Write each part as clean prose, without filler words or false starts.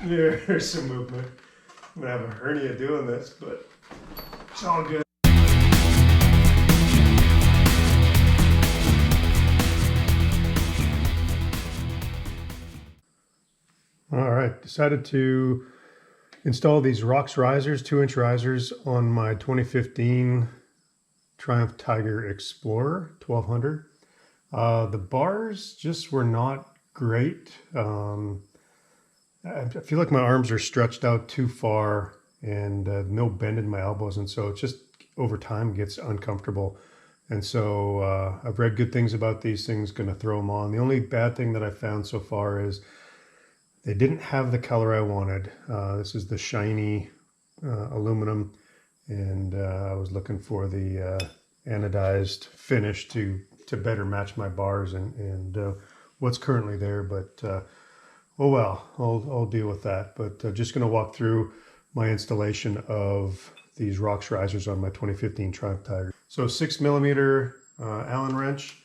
There's some movement. I'm gonna have a hernia doing this, but it's all good. All right, decided to install these Rox Risers, 2-inch risers on my 2015 Triumph Tiger Explorer 1200. The bars just were not great. I feel like my arms are stretched out too far and no bend in my elbows, and so it just over time gets uncomfortable. And so I've read good things about these things, gonna throw them on. The only bad thing that I found so far is they didn't have the color I wanted. This is the shiny aluminum, and I was looking for the anodized finish to better match my bars and what's currently there, but oh well, I'll deal with that. But just going to walk through my installation of these Rox Risers on my 2015 Triumph Tiger. So 6mm Allen wrench.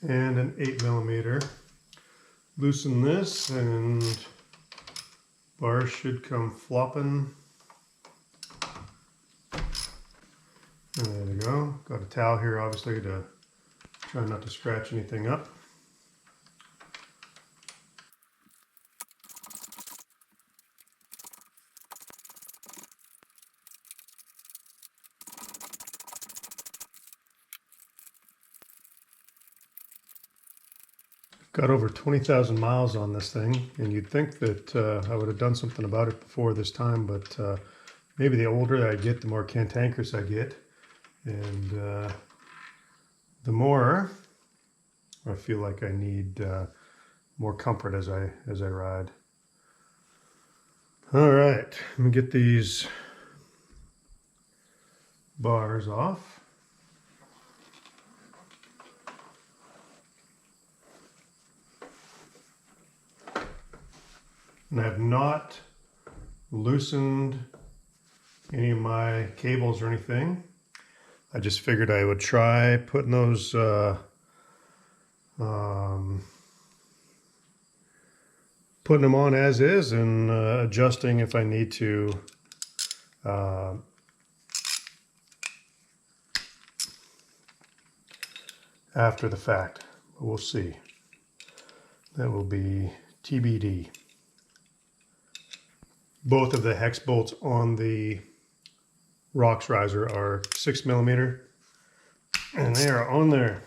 And an 8mm. Loosen this and bars should come flopping. And there we go. Got a towel here obviously to try not to scratch anything up. Got over 20,000 miles on this thing, and you'd think that I would have done something about it before this time, but maybe the older I get, the more cantankerous I get, and the more I feel like I need more comfort as I ride. All right, let me get these bars off. And I have not loosened any of my cables or anything. I just figured I would try putting those putting them on as is and adjusting if I need to after the fact. But we'll see. That will be TBD. Both of the hex bolts on the Rox riser are 6mm, and they are on there.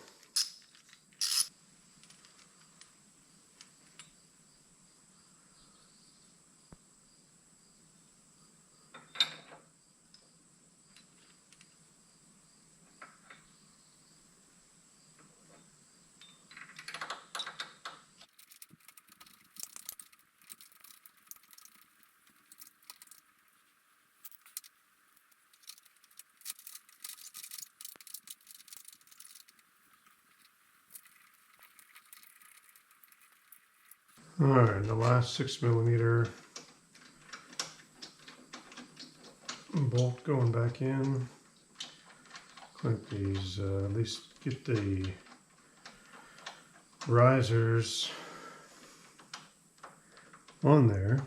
All right, the last 6mm bolt going back in. Clamp these, at least get the risers on there,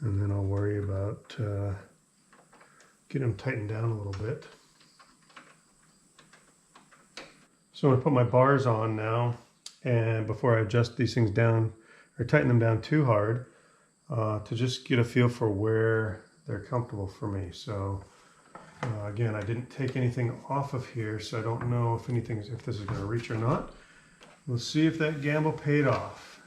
and then I'll worry about getting them tightened down a little bit. So I'm going to put my bars on now, and before I adjust these things down or tighten them down too hard, to just get a feel for where they're comfortable for me. So again, I didn't take anything off of here, so I don't know if if this is going to reach or not. We'll see if that gamble paid off.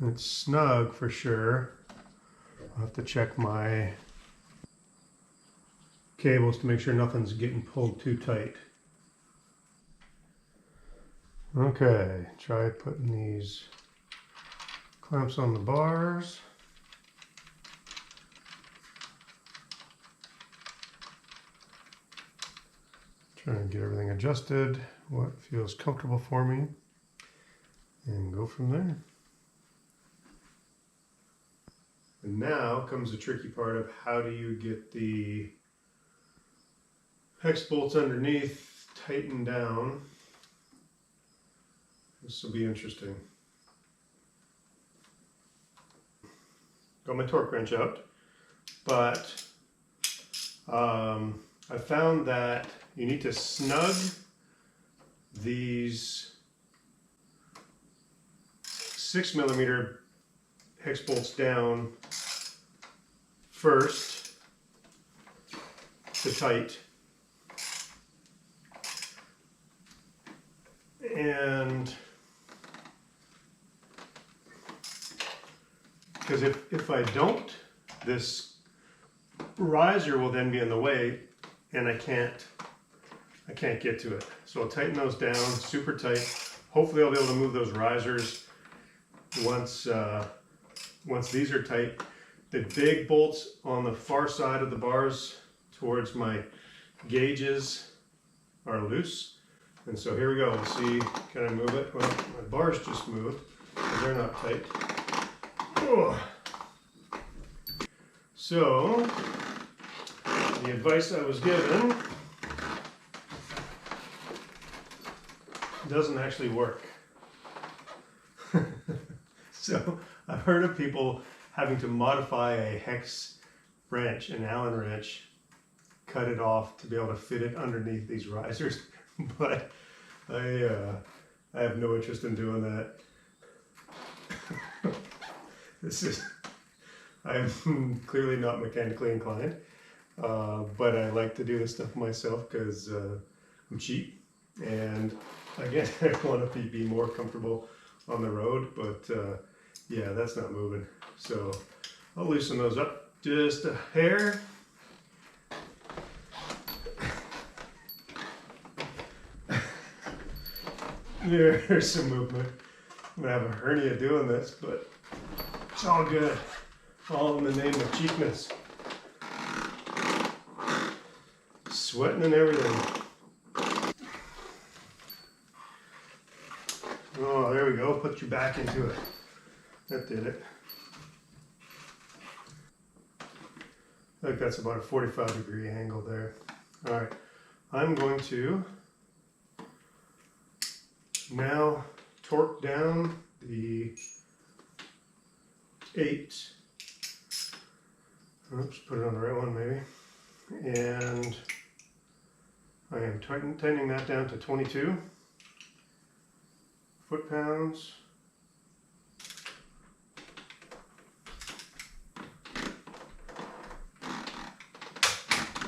It's snug for sure. I'll have to check my cables to make sure nothing's getting pulled too tight. Okay, try putting these clamps on the bars. Trying to get everything adjusted, what feels comfortable for me, and go from there. And now comes the tricky part of how do you get the hex bolts underneath tightened down. This will be interesting. Got my torque wrench out, but I found that you need to snug these 6mm hex bolts down first to tight, and because if I don't, this riser will then be in the way and I can't get to it. So I'll tighten those down super tight. Hopefully I'll be able to move those risers once these are tight. The big bolts on the far side of the bars towards my gauges are loose. And so here we go. We'll see, can I move it? Well, my bars just moved, but they're not tight. Oh. So, the advice I was given doesn't actually work. So, I've heard of people having to modify a hex wrench, an Allen wrench, cut it off to be able to fit it underneath these risers. But I have no interest in doing that. I'm clearly not mechanically inclined, but I like to do this stuff myself because I'm cheap, and again, I want to be more comfortable on the road, but yeah, that's not moving. So I'll loosen those up just a hair. There's some movement. I'm gonna have a hernia doing this, but it's all good. All in the name of cheapness. Sweating and everything. Oh, there we go. Put your back into it. That did it. I think that's about a 45-degree angle there. All right. I'm going to now torque down the 8. Oops, put it on the right one maybe. And I am tightening that down to 22 foot-pounds.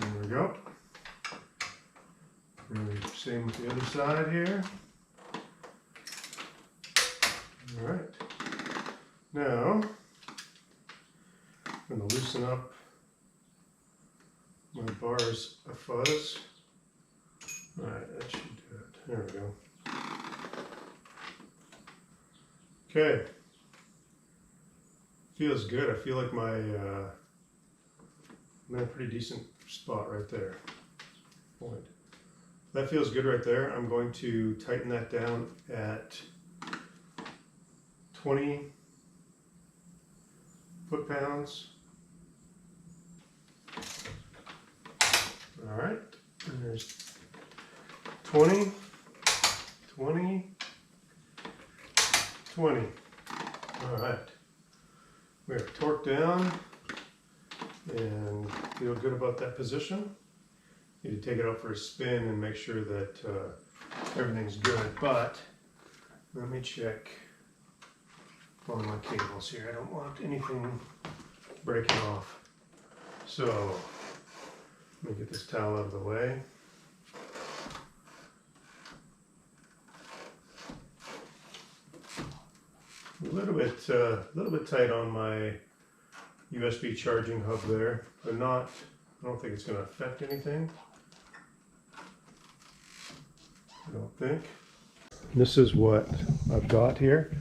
There we go. And same with the other side here. All right. Now, I'm going to loosen up my bars a fuzz. All right, that should do it. There we go. Okay. Feels good. I feel like I'm in a pretty decent spot right there. Point. That feels good right there. I'm going to tighten that down at 20 foot-pounds. All right, and there's 20, 20, 20. All right, we have torqued down and feel good about that position. Need to take it out for a spin and make sure that everything's good, but let me check on my cables here. I don't want anything breaking off. So let me get this towel out of the way. A little bit tight on my USB charging hub there, but not. I don't think it's going to affect anything. I don't think. This is what I've got here.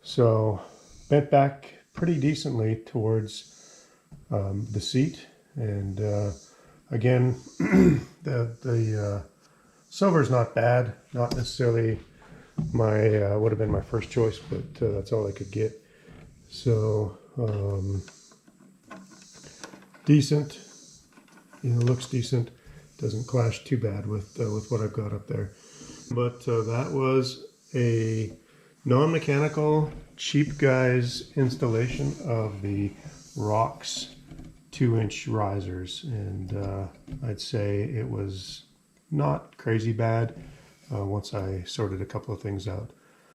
So bent back pretty decently towards the seat, and again, the Silver's not bad, not necessarily my would have been my first choice, but that's all I could get. So decent, you know, looks decent, doesn't clash too bad with what I've got up there. But that was a non-mechanical, cheap guys installation of the Rox 2-inch risers, and I'd say it was not crazy bad once I sorted a couple of things out.